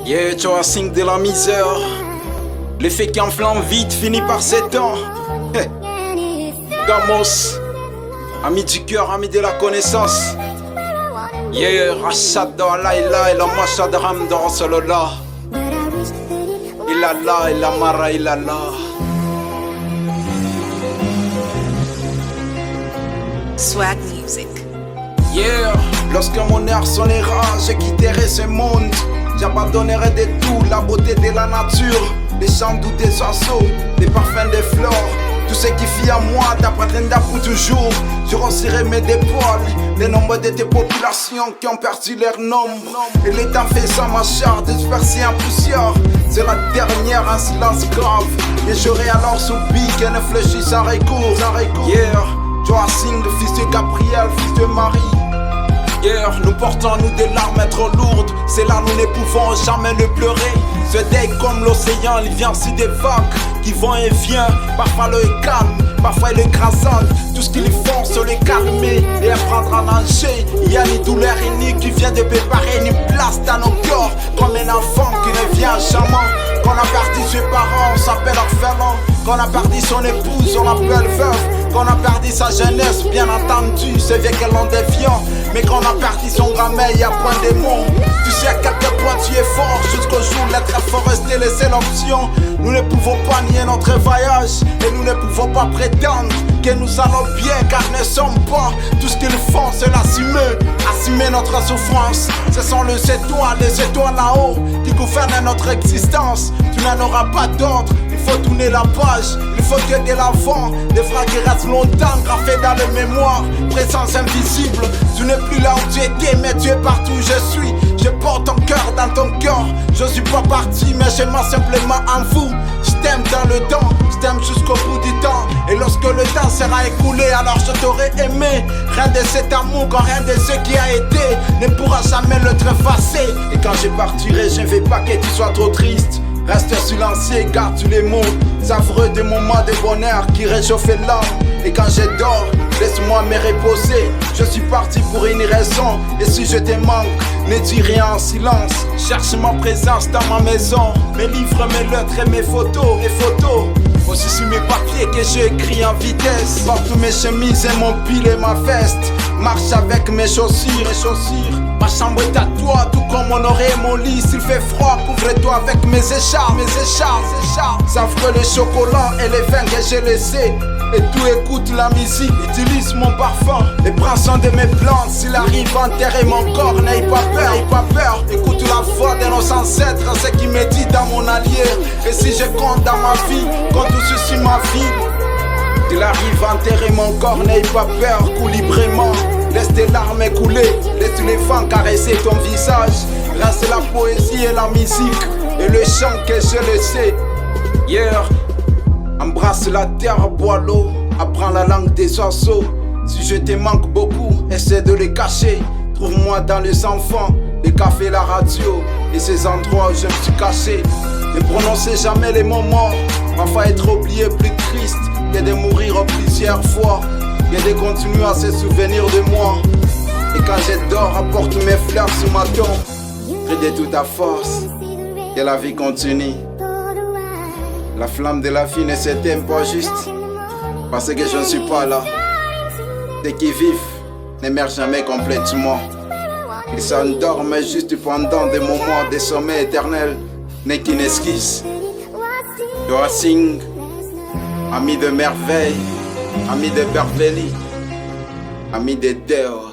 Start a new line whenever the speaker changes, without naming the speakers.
Yeah, tu as signe de la misère. L'effet qui enflamme vite finit par s'éteindre. Gamos, ami du cœur, ami de la connaissance. Yeah, Rachad dans Laïla et la Machad Ram dans Solola. Ilala, Ilamara, Ilala.
Swag music.
Yeah, lorsque mon air sonnera, je quitterai ce monde. J'abandonnerai de tout, la beauté de la nature, les chants doux des oiseaux, les parfums des fleurs. Tout ce qui fit à moi t'appartiendra pour toujours. Je rosserai mes épaules, les nombres de tes populations qui ont perdu leur nombre. Et l'état faisant ma chair dispersée en poussière. C'est la dernière, un silence grave. Et j'aurai alors soupi qu'elle ne fléchit sans recours. Yeah, Joachim, le fils de Gabriel, fils de Marie. Yeah, nous portons nous des larmes trop lourdes. C'est là nous ne pouvons jamais le pleurer. Ce deuil comme l'océan, il vient si des vagues qui vont et viennent. Parfois le calme, parfois il écrasante. Tout ce qu'ils font c'est le calmer et apprendre à nager. Il y a ni douleur unique qui vient de préparer ni place dans nos corps. Comme un enfant qui ne vient jamais. Quand on a perdu ses parents, on s'appelle orphelin. Quand on a perdu son épouse, on l'appelle veuve. Quand on a perdu sa jeunesse, bien entendu, c'est vieux qu'elle en déviant. Mais quand on a perdu son grand-mère, il y a point de mots. Tu sais à quel point tu es fort, jusqu'au jour où l'être fort restait la seule option. Nous ne pouvons pas nier notre voyage, et nous ne pouvons pas prétendre que nous allons bien, car nous ne sommes pas. Tout ce qu'ils font, c'est l'assumer, assumer notre souffrance. Ce sont les étoiles là-haut, qui gouvernent notre existence. Tu n'en auras pas d'autre, il faut tourner la page, il faut que de l'avant, des phrases qui restent longtemps gravées dans les mémoires. Présence invisible, tu n'es plus là où tu étais, mais tu es partout où je suis. Je porte ton cœur dans ton cœur, je suis pas parti, mais je m'en simplement en vous. Je t'aime dans le temps, je t'aime jusqu'au bout du temps. Et lorsque le temps sera écoulé, alors je t'aurai aimé. Rien de cet amour, quand rien de ce qui a été ne pourra jamais le effacer. Et quand je partirai, je ne veux pas que tu sois trop triste. Reste silencieux, garde tous les mots savoureux des moments de bonheur qui réchauffent l'âme. Et quand je dors, laisse-moi me reposer. Je suis parti pour une raison. Et si je te manque, ne dis rien en silence. Cherche ma présence dans ma maison. Mes livres, mes lettres et mes photos. Aussi sur mes papiers que j'écris en vitesse. Partout mes chemises et mon pile et ma veste. Marche avec mes chaussures. Ma chambre est à toi, tout comme mon oreille et mon lit. S'il fait froid, couvre-toi avec mes écharpes. Savre le chocolat et les vins que j'ai laissés. Et tout écoute la musique, utilise mon parfum. Et prends soin de mes plantes, s'il arrive à enterrer mon corps, n'aie pas peur. Écoute la voix de nos ancêtres, ce qui me dit dans mon allié. Et si je compte dans ma vie, compte tout sur ma vie. S'il arrive à enterrer mon corps, n'aie pas peur, coule librement. Laisse tes larmes couler, laisse les vents caresser ton visage. Reste la poésie et la musique, et le chant que je le sais. Yeah. Embrasse la terre, bois l'eau, apprends la langue des oiseaux. Si je te manque beaucoup, essaie de les cacher. Trouve-moi dans les enfants, les cafés, la radio et ces endroits où je me suis caché. Ne prononcez jamais les moments, parfois être oublié plus triste que de mourir plusieurs fois. Et de continuer à se souvenir de moi. Et quand je dors, apporte mes fleurs sous ma tombe. Prie de toute ta force, que la vie continue. La flamme de la vie ne s'éteint pas juste parce que je ne suis pas là. Ceux qui vivent n'émergent jamais complètement. Ils s'endorment juste pendant des moments de sommeil éternel, n'est qu'une esquisse. Joachim, ami de merveille, ami de Berveli, ami de Deo.